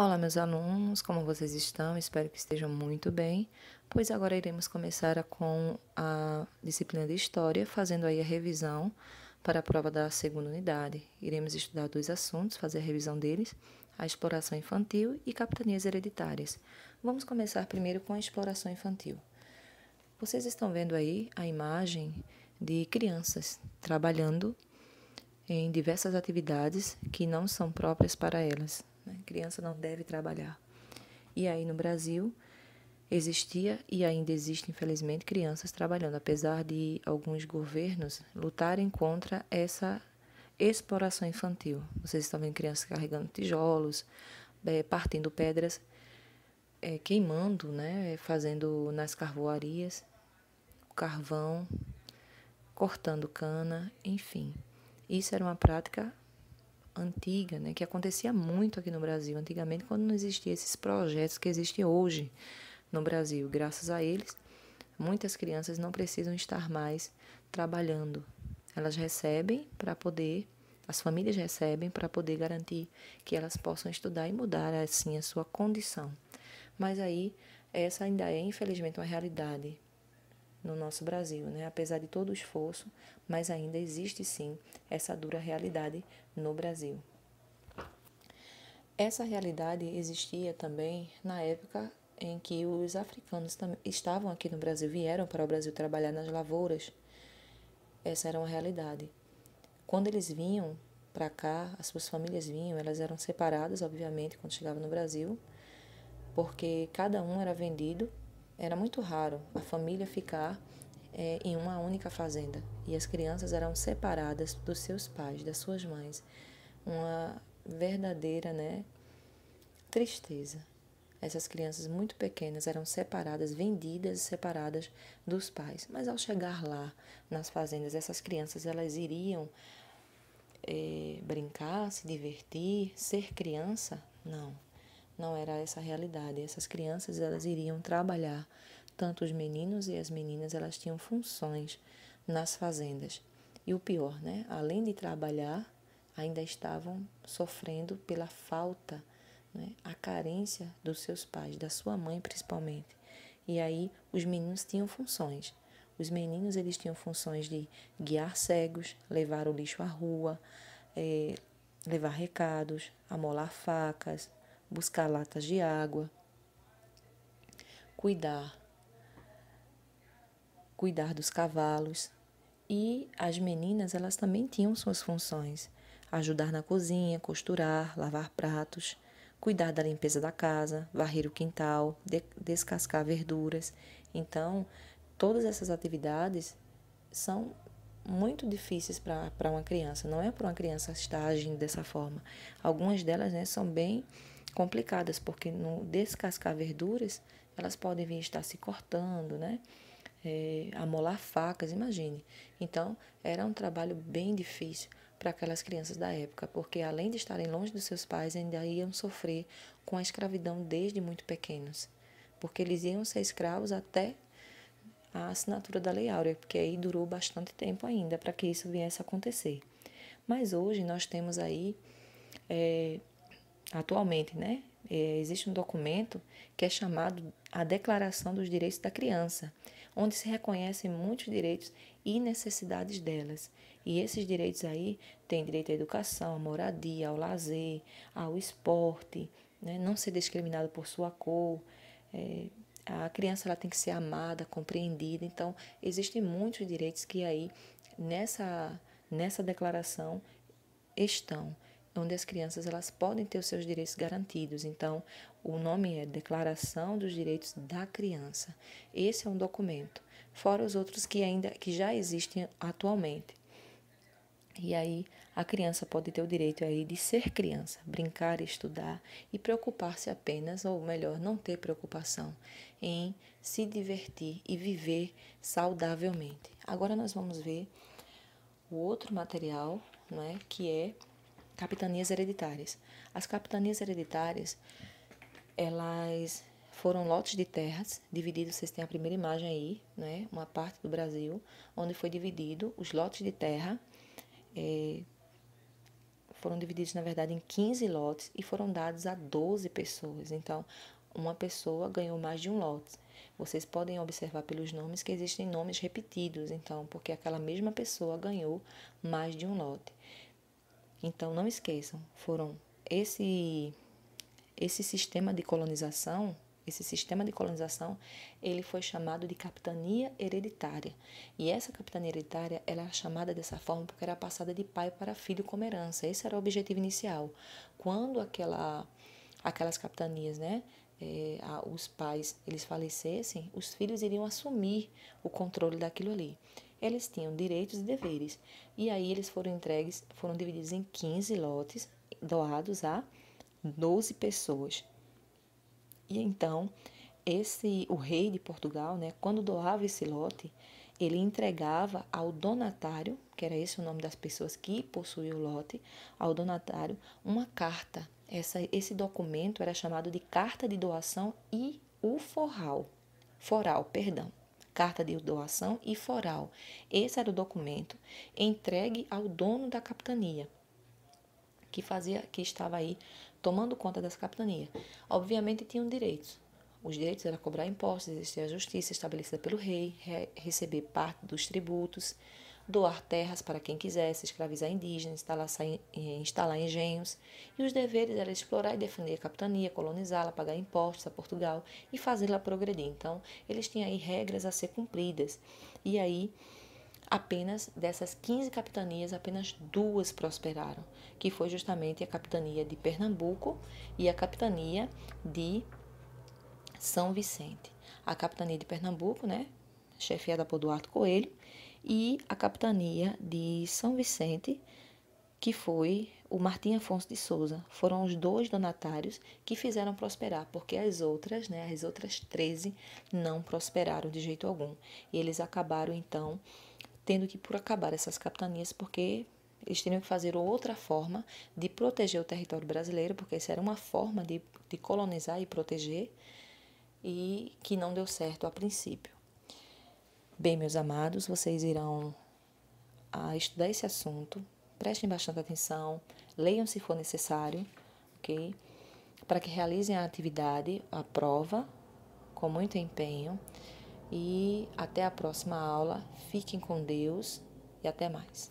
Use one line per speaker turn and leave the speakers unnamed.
Olá, meus alunos, como vocês estão? Espero que estejam muito bem, pois agora iremos começar com a disciplina de História, fazendo aí a revisão para a prova da segunda unidade. Iremos estudar dois assuntos, fazer a revisão deles, a exploração infantil e capitanias hereditárias. Vamos começar primeiro com a exploração infantil. Vocês estão vendo aí a imagem de crianças trabalhando em diversas atividades que não são próprias para elas. Criança não deve trabalhar. E aí no Brasil existia e ainda existe, infelizmente, crianças trabalhando, apesar de alguns governos lutarem contra essa exploração infantil. Vocês estão vendo crianças carregando tijolos, partindo pedras, queimando, né, fazendo nas carvoarias, carvão, cortando cana, enfim. Isso era uma prática antiga, né, que acontecia muito aqui no Brasil, antigamente, quando não existiam esses projetos que existem hoje no Brasil. Graças a eles, muitas crianças não precisam estar mais trabalhando. Elas recebem para poder, as famílias recebem para poder garantir que elas possam estudar e mudar, assim, a sua condição. Mas aí, essa ainda é, infelizmente, uma realidade no nosso Brasil, né? Apesar de todo o esforço, mas ainda existe sim essa dura realidade no Brasil. Essa realidade existia também na época em que os africanos estavam aqui no Brasil, vieram para o Brasil trabalhar nas lavouras. Essa era uma realidade. Quando eles vinham para cá, as suas famílias vinham, elas eram separadas, obviamente, quando chegavam no Brasil, porque cada um era vendido. Era muito raro a família ficar em uma única fazenda, e as crianças eram separadas dos seus pais, das suas mães. Uma verdadeira, né, tristeza. Essas crianças muito pequenas eram separadas, vendidas e separadas dos pais. Mas ao chegar lá nas fazendas, essas crianças elas iriam brincar, se divertir, ser criança? Não, não era essa a realidade. Essas crianças elas iriam trabalhar. Tanto os meninos e as meninas elas tinham funções nas fazendas. E o pior, né? Além de trabalhar, ainda estavam sofrendo pela falta, né? A carência dos seus pais, da sua mãe principalmente. E aí os meninos tinham funções. Os meninos eles tinham funções de guiar cegos, levar o lixo à rua, levar recados, amolar facas, buscar latas de água, cuidar dos cavalos. E as meninas, elas também tinham suas funções: ajudar na cozinha, costurar, lavar pratos, cuidar da limpeza da casa, varrer o quintal, descascar verduras. Então, todas essas atividades são muito difíceis para uma criança. Não é para uma criança estar agindo dessa forma. Algumas delas, né, são bem complicadas, porque no descascar verduras, elas podem vir estar se cortando, né? Amolar facas, imagine. Então, era um trabalho bem difícil para aquelas crianças da época, porque além de estarem longe dos seus pais, ainda iam sofrer com a escravidão desde muito pequenos, porque eles iam ser escravos até a assinatura da Lei Áurea, porque aí durou bastante tempo ainda para que isso viesse a acontecer. Mas hoje nós temos aí, atualmente, né? Existe um documento que é chamado a Declaração dos Direitos da Criança, onde se reconhecem muitos direitos e necessidades delas. E esses direitos aí têm direito à educação, à moradia, ao lazer, ao esporte, né? Não ser discriminado por sua cor. A criança ela tem que ser amada, compreendida. Então, existem muitos direitos que aí nessa declaração estão, onde as crianças elas podem ter os seus direitos garantidos. Então, o nome é Declaração dos Direitos da Criança. Esse é um documento, fora os outros que já existem atualmente. E aí a criança pode ter o direito aí de ser criança, brincar, estudar e preocupar-se apenas, ou melhor, não ter preocupação em se divertir e viver saudavelmente. Agora nós vamos ver o outro material, né, que é capitanias hereditárias. As capitanias hereditárias, elas foram lotes de terras divididos, vocês têm a primeira imagem aí, né, uma parte do Brasil, onde foi dividido os lotes de terra, foram divididos, na verdade, em 15 lotes e foram dados a 12 pessoas. Então, uma pessoa ganhou mais de um lote. Vocês podem observar pelos nomes que existem nomes repetidos, então, porque aquela mesma pessoa ganhou mais de um lote. Então, não esqueçam, foram esse sistema de colonização, ele foi chamado de capitania hereditária. E essa capitania hereditária, ela é chamada dessa forma porque era passada de pai para filho como herança. Esse era o objetivo inicial. Quando aquelas capitanias, né, os pais, eles falecessem, os filhos iriam assumir o controle daquilo ali. Eles tinham direitos e deveres. E aí eles foram divididos em 15 lotes, doados a 12 pessoas. E então, o rei de Portugal, né, quando doava esse lote, ele entregava ao donatário, que era esse o nome das pessoas que possuíam o lote, ao donatário, uma carta. Esse documento era chamado de carta de doação e o foral, perdão. Carta de doação e foral. Esse era o documento entregue ao dono da capitania, que estava aí tomando conta dessa capitania. Obviamente tinham direitos. Os direitos eram cobrar impostos, existir a justiça estabelecida pelo rei, receber parte dos tributos, doar terras para quem quisesse, escravizar indígenas, instalar engenhos. E os deveres eram explorar e defender a capitania, colonizá-la, pagar impostos a Portugal e fazê-la progredir. Então, eles tinham aí regras a ser cumpridas. E aí, apenas dessas 15 capitanias, apenas 2 prosperaram, que foi justamente a capitania de Pernambuco e a capitania de São Vicente. A capitania de Pernambuco, né, chefiada por Duarte Coelho, e a capitania de São Vicente, que foi o Martim Afonso de Souza. Foram os 2 donatários que fizeram prosperar, porque as outras 13, não prosperaram de jeito algum. E eles acabaram, então, tendo que por acabar essas capitanias, porque eles teriam que fazer outra forma de proteger o território brasileiro, porque essa era uma forma de colonizar e proteger, e que não deu certo a princípio. Bem, meus amados, vocês irão estudar esse assunto, prestem bastante atenção, leiam se for necessário, ok? Para que realizem a atividade, a prova, com muito empenho. E até a próxima aula. Fiquem com Deus e até mais.